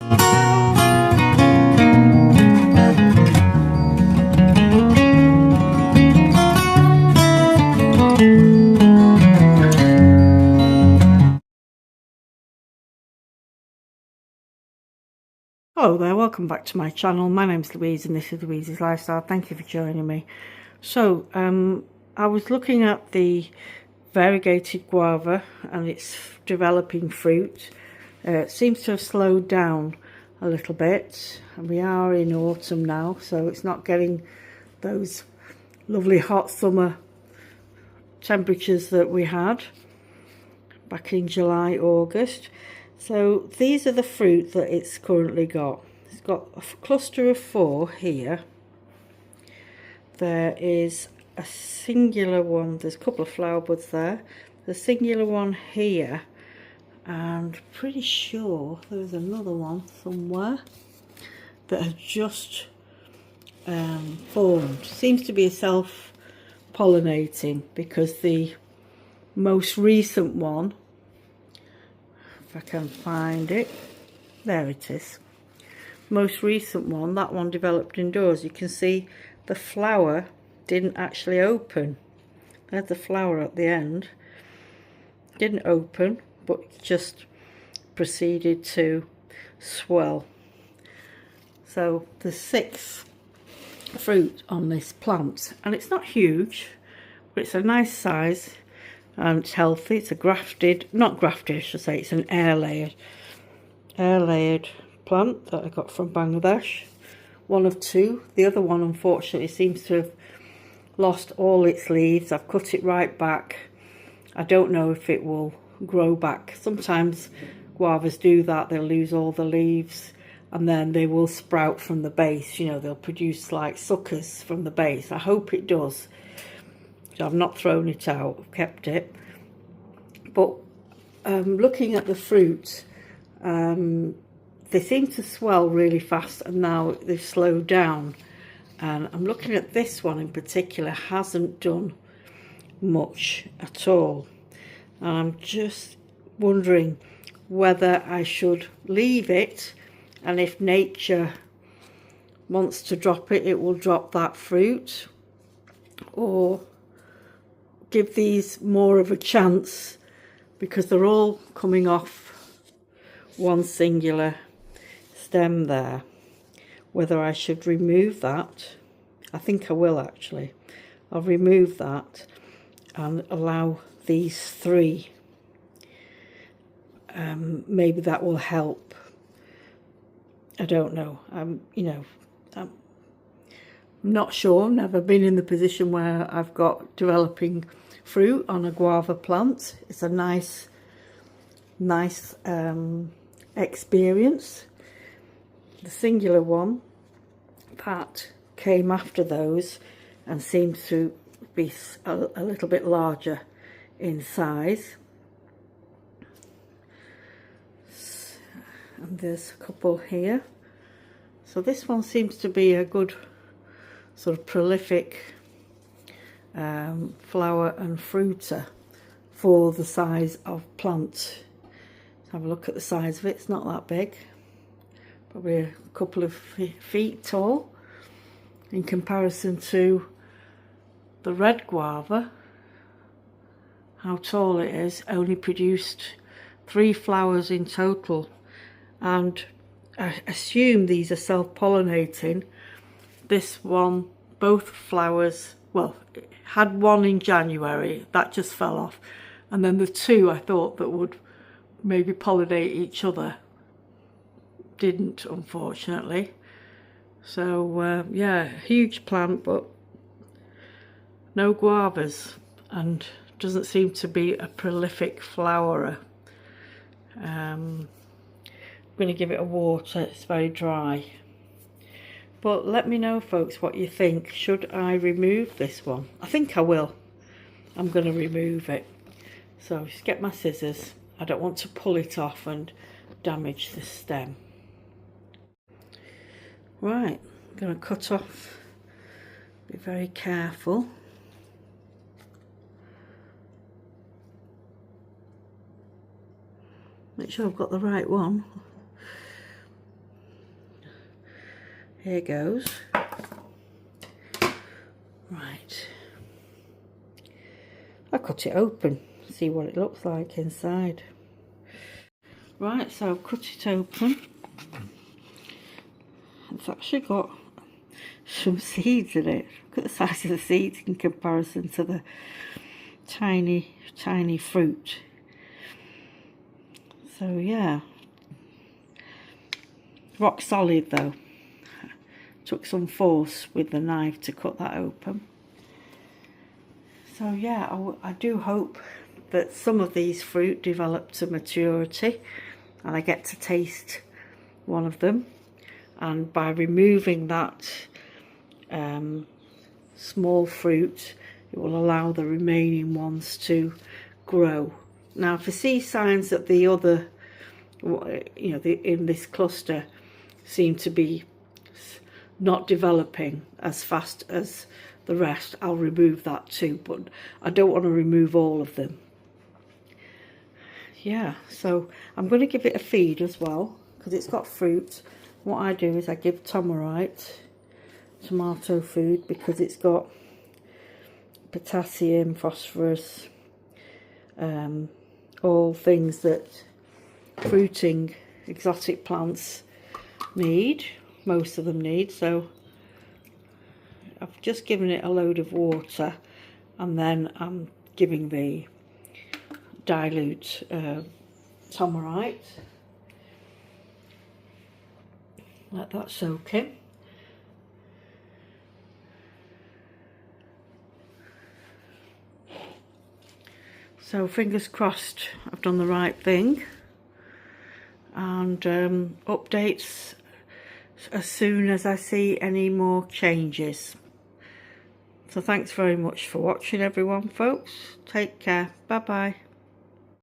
Hello there, welcome back to my channel. My name's Louise and this is Louise's Lifestyle. Thank you for joining me. So I was looking at the variegated guava and its developing fruit. It seems to have slowed down a little bit, and we are in autumn now, so it's not getting those lovely hot summer temperatures that we had back in July, August. So these are the fruit that it's currently got. It's got a cluster of 4 here. There is a singular one, there's a couple of flower buds there. There's a singular one here, and pretty sure there's another one somewhere that has just formed. Seems to be a self-pollinating, because the most recent one, if I can find it, there it is, most recent one, that one developed indoors. You can see the flower didn't actually open. There's the flower at the end, didn't open, but just proceeded to swell. So there's 6 fruit on this plant, and it's not huge, but it's a nice size. And it's healthy. It's a grafted, not grafted I should say, it's an air layered plant that I got from Bangladesh. One of 2. The other one unfortunately seems to have lost all its leaves. I've cut it right back. I don't know if it will grow back. Sometimes guavas do that, they'll lose all the leaves and then they will sprout from the base, you know, they'll produce like suckers from the base. I hope it does. So I've not thrown it out, I've kept it. But looking at the fruit, they seem to swell really fast, and now they've slowed down. And I'm looking at this one in particular, hasn't done much at all. And I'm just wondering whether I should leave it, and if nature wants to drop it, it will drop that fruit, or give these more of a chance, because they're all coming off one singular stem there. Whether I should remove that, I think I will actually. I'll remove that and allow these 3. Maybe that will help. I don't know. You know, I'm not sure. Never been in the position where I've got developing fruit on a guava plant. It's a nice experience. The singular one that came after those and seemed to be a little bit larger in size. And there's a couple here. So this one seems to be a good sort of prolific flower and fruiter for the size of plant. Let's have a look at the size of it. It's not that big, probably a couple of feet tall in comparison to the red guava. How tall it is. Only produced 3 flowers in total, and I assume these are self-pollinating. This one, both flowers, well, it had one in January, that just fell off, and then the 2 I thought that would maybe pollinate each other didn't, unfortunately. So yeah, huge plant, but no guavas, and doesn't seem to be a prolific flowerer. I'm going to give it a water, it's very dry. But let me know, folks, what you think. Should I remove this one? I think I will. I'm going to remove it. So just get my scissors. I don't want to pull it off and damage the stem. Right, I'm going to cut off. Be very careful. Make sure I've got the right one. here goes. Right, I cut it open, see what it looks like inside. Right, so I've cut it open. It's actually got some seeds in it. Look at the size of the seeds in comparison to the tiny fruit. So yeah, rock solid though. Took some force with the knife to cut that open. So yeah, I do hope that some of these fruit develop to maturity and I get to taste one of them, and by removing that small fruit, it will allow the remaining ones to grow. Now if I see signs that the other, in this cluster seem to be not developing as fast as the rest, I'll remove that too, but I don't want to remove all of them. Yeah, so I'm going to give it a feed as well because it's got fruit. What I do is I give Tomarite tomato food because it's got potassium, phosphorus, all things that fruiting exotic plants need, most of them need. So I've just given it a load of water and then I'm giving the dilute Tomarite. Let that soak in. So fingers crossed I've done the right thing, and updates as soon as I see any more changes. So thanks very much for watching everyone, folks. Take care. Bye bye.